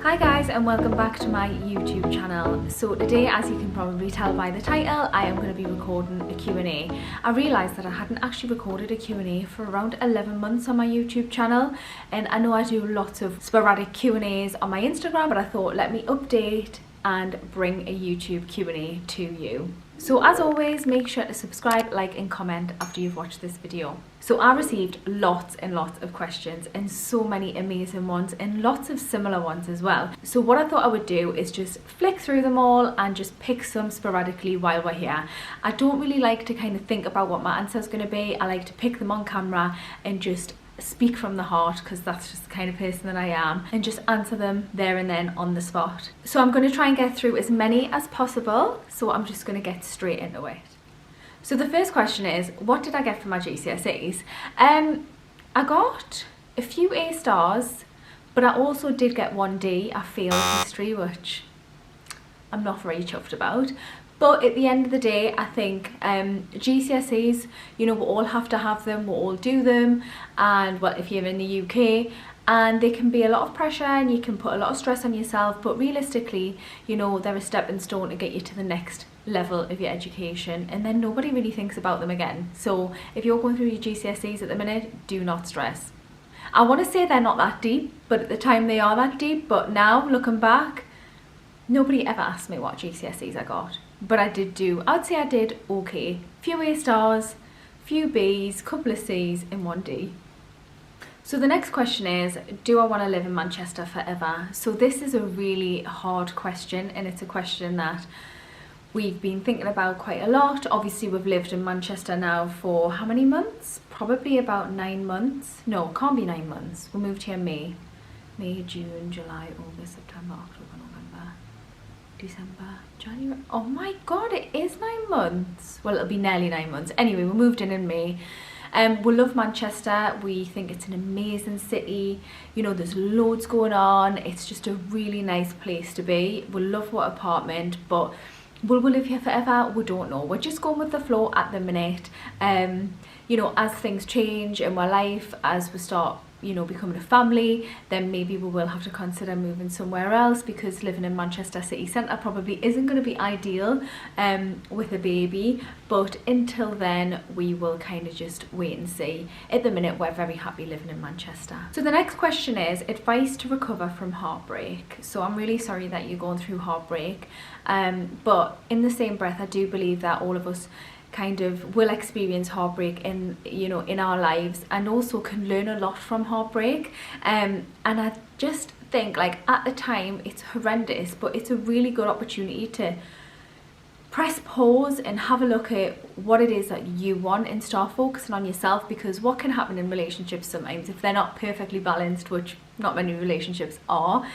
Hi guys, and welcome back to my YouTube channel. So today, as you can probably tell by the title, I am going to be recording a Q&A. I realised that I hadn't actually recorded a Q&A for around 11 months on my YouTube channel, and I know I do lots of sporadic Q&As on my Instagram, but I thought let me update and bring a YouTube Q&A to you. So as always, make sure to subscribe, like and comment after you've watched this video. So I received lots and lots of questions, and so many amazing ones and lots of similar ones as well. So what I thought I would do is just flick through them all and just pick some sporadically while we're here. I don't really like to kind of think about what my answer is going to be. I like to pick them on camera and just speak from the heart, because that's just the kind of person that I am, and just answer them there and then on the spot. So I'm going to try and get through as many as possible, so I'm just going to get straight into it. So the first question is, what did I get for my GCSEs? I got a few A stars, but I also did get one D. I failed history, which I'm not very chuffed about. But at the end of the day, I think GCSEs, you know, we all have to have them, we all do them, and well, if you're in the UK, and they can be a lot of pressure and you can put a lot of stress on yourself, but realistically, you know, they're a stepping stone to get you to the next level of your education, and then nobody really thinks about them again. So if you're going through your GCSEs at the minute, do not stress. I want to say they're not that deep, but at the time they are that deep. But now, looking back, nobody ever asked me what GCSEs I got. But I would say I did okay. Few A stars, few Bs, couple of Cs and one D. So the next question is, do I want to live in Manchester forever? So this is a really hard question, and it's a question that we've been thinking about quite a lot. Obviously we've lived in Manchester now for how many months? Probably about 9 months. No, it can't be 9 months. We moved here May, June, July, August, September, October, November, December, January. Oh my god, it is 9 months. Well, it'll be nearly 9 months. Anyway, we moved in May. We love Manchester. We think it's an amazing city. You know, there's loads going on. It's just a really nice place to be. We love our apartment, but will we live here forever? We don't know. We're just going with the flow at the minute. You know, as things change in our life, as we start, you know, becoming a family, then maybe we will have to consider moving somewhere else, because living in Manchester city centre probably isn't going to be ideal with a baby. But until then, we will kind of just wait and see. At the minute, we're very happy living in Manchester. So the next question is advice to recover from heartbreak. So I'm really sorry that you're going through heartbreak, but in the same breath, I do believe that all of us kind of will experience heartbreak in, you know, in our lives, and also can learn a lot from heartbreak. And I just think, like, at the time it's horrendous, but it's a really good opportunity to press pause and have a look at what it is that you want and start focusing on yourself. Because what can happen in relationships sometimes, if they're not perfectly balanced, which not many relationships are,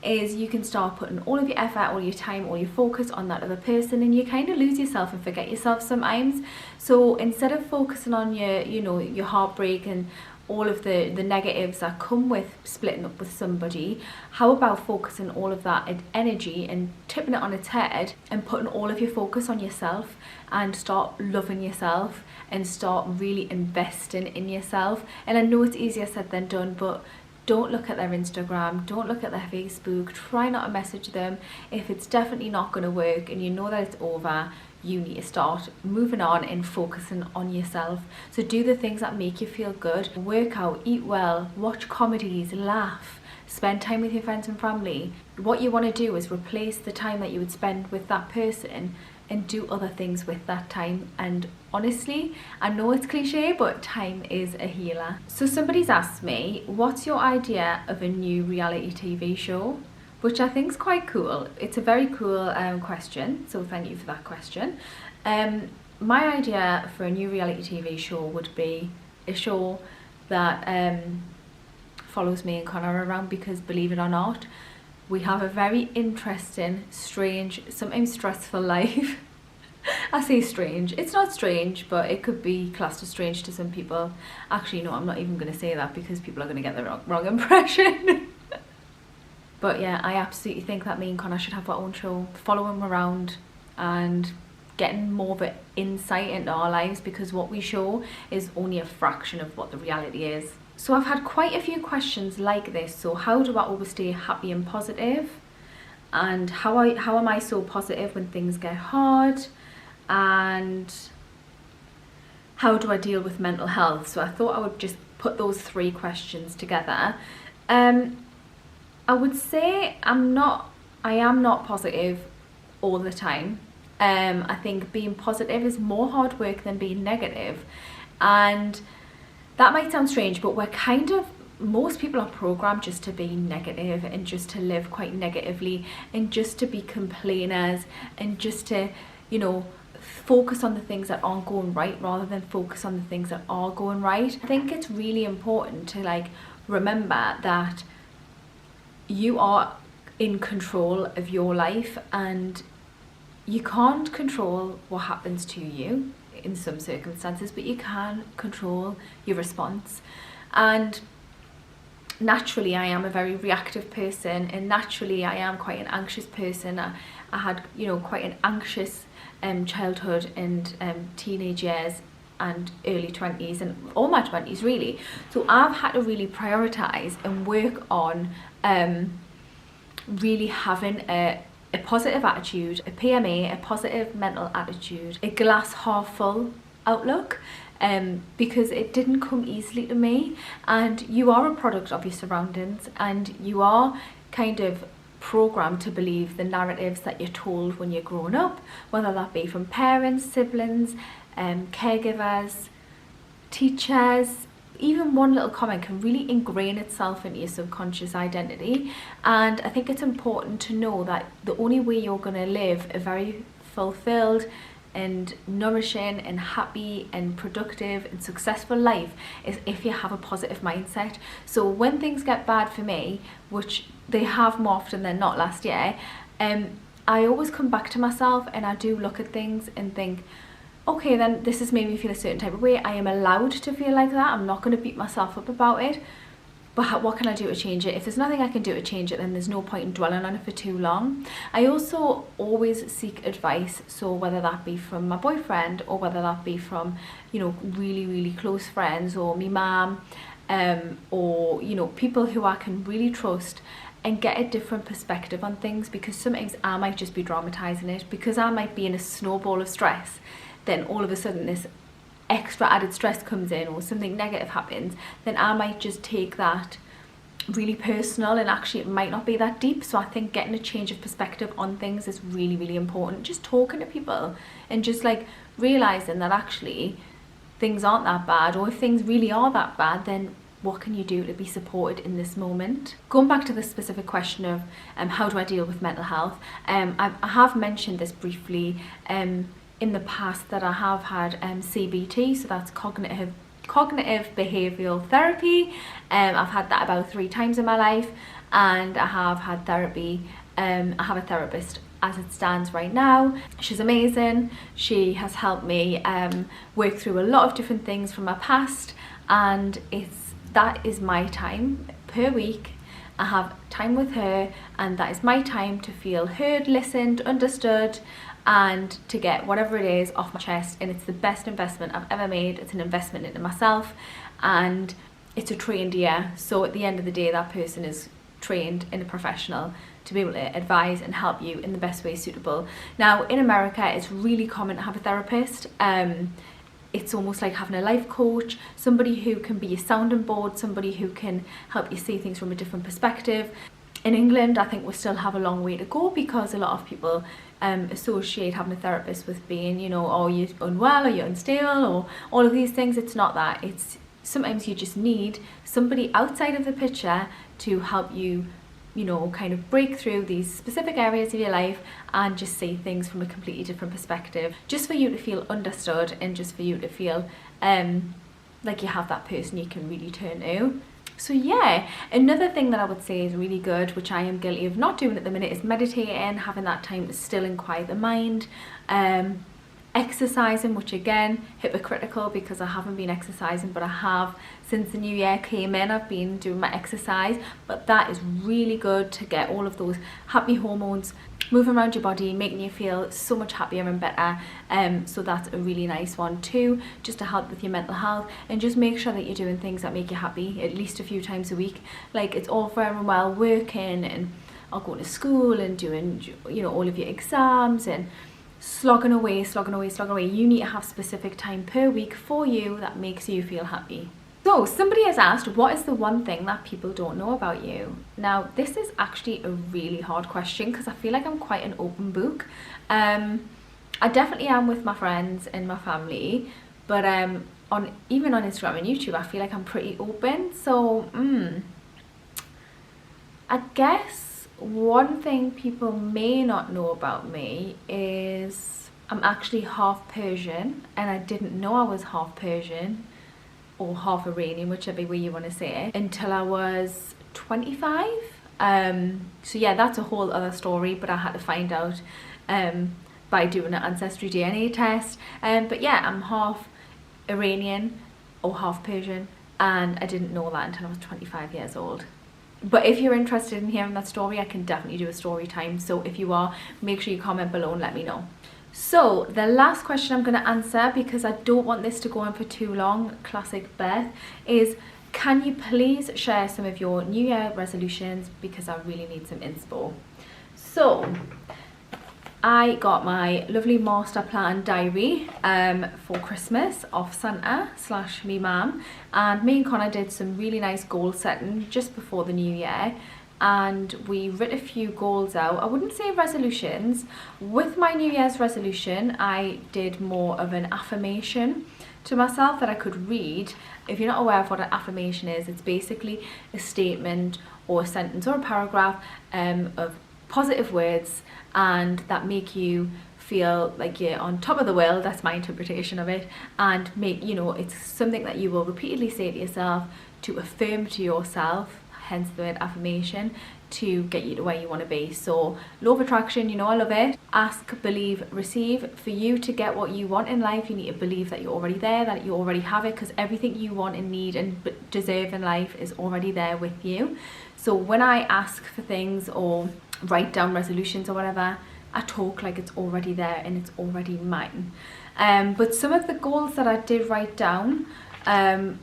is you can start putting all of your effort, all your time, all your focus on that other person, and you kind of lose yourself and forget yourself sometimes. So instead of focusing on your, you know, your heartbreak and all of the negatives that come with splitting up with somebody, how about focusing all of that energy and tipping it on its head and putting all of your focus on yourself, and start loving yourself and start really investing in yourself. And I know it's easier said than done, but don't look at their Instagram, don't look at their Facebook, try not to message them. If it's definitely not going to work and you know that it's over, you need to start moving on and focusing on yourself. So do the things that make you feel good. Work out, eat well, watch comedies, laugh, spend time with your friends and family. What you want to do is replace the time that you would spend with that person and do other things with that time. And honestly, I know it's cliche, but time is a healer. So somebody's asked me, what's your idea of a new reality TV show? Which I think is quite cool. It's a very cool question, so thank you for that question. My idea for a new reality TV show would be a show that follows me and Connor around, because believe it or not, we have a very interesting, strange, sometimes stressful life. I say strange, it's not strange, but it could be classed as strange to some people. Actually, no, I'm not even going to say that, because people are going to get the wrong impression. But yeah, I absolutely think that me and Connor should have our own show, follow him around and getting more of an insight into our lives, because what we show is only a fraction of what the reality is. So I've had quite a few questions like this. So how do I always stay happy and positive? And how am I so positive when things get hard? And how do I deal with mental health? So I thought I would just put those 3 questions together. I would say I am not positive all the time. I think being positive is more hard work than being negative, and that might sound strange, but most people are programmed just to be negative and just to live quite negatively and just to be complainers and just to, you know, focus on the things that aren't going right rather than focus on the things that are going right. I think it's really important to like remember that you are in control of your life, and you can't control what happens to you in some circumstances, but you can control your response. And naturally I am a very reactive person, and naturally I am quite an anxious person. I had, you know, quite an anxious childhood and teenage years and early 20s and all my 20s really. So I've had to really prioritize and work on really having a positive attitude, a PMA, a positive mental attitude, a glass half full outlook, because it didn't come easily to me. And you are a product of your surroundings, and you are kind of programmed to believe the narratives that you're told when you're growing up, whether that be from parents, siblings, caregivers, teachers. Even one little comment can really ingrain itself into your subconscious identity. And I think it's important to know that the only way you're going to live a very fulfilled and nourishing and happy and productive and successful life is if you have a positive mindset. So when things get bad for me, which they have more often than not last year, I always come back to myself and I do look at things and think, okay, then this has made me feel a certain type of way. I am allowed to feel like that. I'm not going to beat myself up about it. But what can I do to change it? If there's nothing I can do to change it, then there's no point in dwelling on it for too long. I also always seek advice. So whether that be from my boyfriend, or whether that be from, you know, really, really close friends, or me mum, or, you know, people who I can really trust, and get a different perspective on things, because sometimes I might just be dramatizing it, because I might be in a snowball of stress. Then all of a sudden this extra added stress comes in, or something negative happens, then I might just take that really personal, and actually it might not be that deep. So I think getting a change of perspective on things is really, really important. Just talking to people and just like realizing that actually things aren't that bad, or if things really are that bad, then what can you do to be supported in this moment? Going back to the specific question of how do I deal with mental health, I have mentioned this briefly in the past, that I have had CBT, so that's cognitive behavioural therapy. I've had that about 3 times in my life, and I have had therapy. I have a therapist as it stands right now. She's amazing. She has helped me work through a lot of different things from my past, and that is my time per week. I have time with her, and that is my time to feel heard, listened, understood, and to get whatever it is off my chest. And it's the best investment I've ever made. It's an investment into myself, and it's a trained ear. So at the end of the day, that person is trained and a professional to be able to advise and help you in the best way suitable. Now in America, it's really common to have a therapist. It's almost like having a life coach, somebody who can be your sounding board, somebody who can help you see things from a different perspective. In England, I think we still have a long way to go, because a lot of people associate having a therapist with being, you know, oh, you're unwell, or you're unstable, or all of these things. It's not that. It's sometimes you just need somebody outside of the picture to help you, you know, kind of break through these specific areas of your life and just see things from a completely different perspective, just for you to feel understood, and just for you to feel like you have that person you can really turn to. So yeah, another thing that I would say is really good, which I am guilty of not doing at the minute, is meditating, having that time to still and quiet the mind. exercising, which again, hypocritical because I haven't been exercising, but I have since the new year came in. I've been doing my exercise, but that is really good to get all of those happy hormones moving around your body, making you feel so much happier and better. So that's a really nice one too, just to help with your mental health, and just make sure that you're doing things that make you happy at least a few times a week. Like, it's all very well working and going to school and doing, you know, all of your exams and slogging away. You need to have specific time per week for you that makes you feel happy. So somebody has asked, what is the one thing that people don't know about you? Now, this is actually a really hard question because I feel like I'm quite an open book. I definitely am with my friends and my family, but even on Instagram and YouTube, I feel like I'm pretty open. So I guess one thing people may not know about me is I'm actually half Persian, and I didn't know I was half Persian or half Iranian, whichever way you want to say it, until I was 25. So yeah, that's a whole other story, but I had to find out by doing an ancestry DNA test. But yeah, I'm half Iranian or half Persian, and I didn't know that until I was 25 years old. But if you're interested in hearing that story, I can definitely do a story time. So if you are, make sure you comment below and let me know. So the last question I'm going to answer, because I don't want this to go on for too long, classic Beth, is can you please share some of your New Year resolutions, because I really need some inspo. So I got my lovely master plan diary for Christmas off Santa / me mum, and me and Connor did some really nice goal setting just before the new year, and we wrote a few goals out. I wouldn't say resolutions. With my New Year's resolution, I did more of an affirmation to myself that I could read. If you're not aware of what an affirmation is, it's basically a statement or a sentence or a paragraph of positive words, and that make you feel like you're on top of the world. That's my interpretation of it. And make, you know, it's something that you will repeatedly say to yourself to affirm to yourself, hence the word affirmation, to get you to where you want to be. So law of attraction, you know, I love it. Ask, believe, receive. For you to get what you want in life, you need to believe that you're already there, that you already have it, because everything you want and need and deserve in life is already there with you. So when I ask for things or write down resolutions or whatever, I talk like it's already there and it's already mine. But some of the goals that I did write down,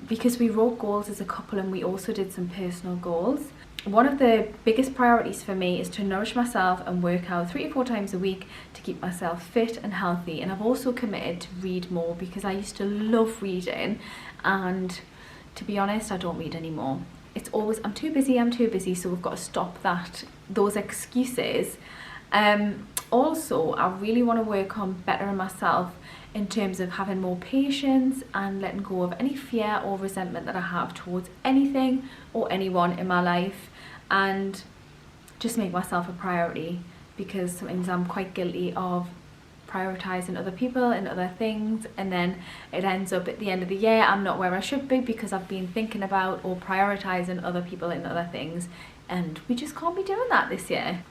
because we wrote goals as a couple and we also did some personal goals. One of the biggest priorities for me is to nourish myself and work out 3 to 4 times a week to keep myself fit and healthy. And I've also committed to read more, because I used to love reading, and to be honest, I don't read anymore. It's always, I'm too busy, so we've got to stop those excuses. Also, I really want to work on bettering myself in terms of having more patience and letting go of any fear or resentment that I have towards anything or anyone in my life, and just make myself a priority, because sometimes I'm quite guilty of prioritizing other people and other things, and then it ends up at the end of the year I'm not where I should be because I've been thinking about or prioritizing other people and other things, and we just can't be doing that this year.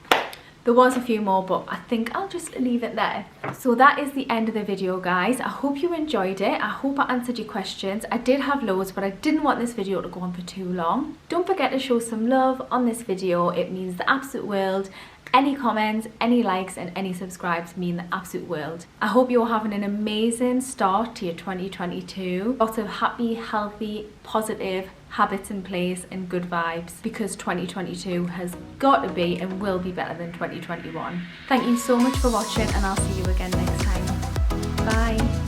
There was a few more, but I think I'll just leave it there. So that is the end of the video, guys. I hope you enjoyed it. I hope I answered your questions. I did have loads, but I didn't want this video to go on for too long. Don't forget to show some love on this video. It means the absolute world. Any comments, any likes, and any subscribes mean the absolute world. I hope you're having an amazing start to your 2022. Lots of happy, healthy, positive habits in place and good vibes, because 2022 has got to be and will be better than 2021. Thank you so much for watching, and I'll see you again next time. Bye.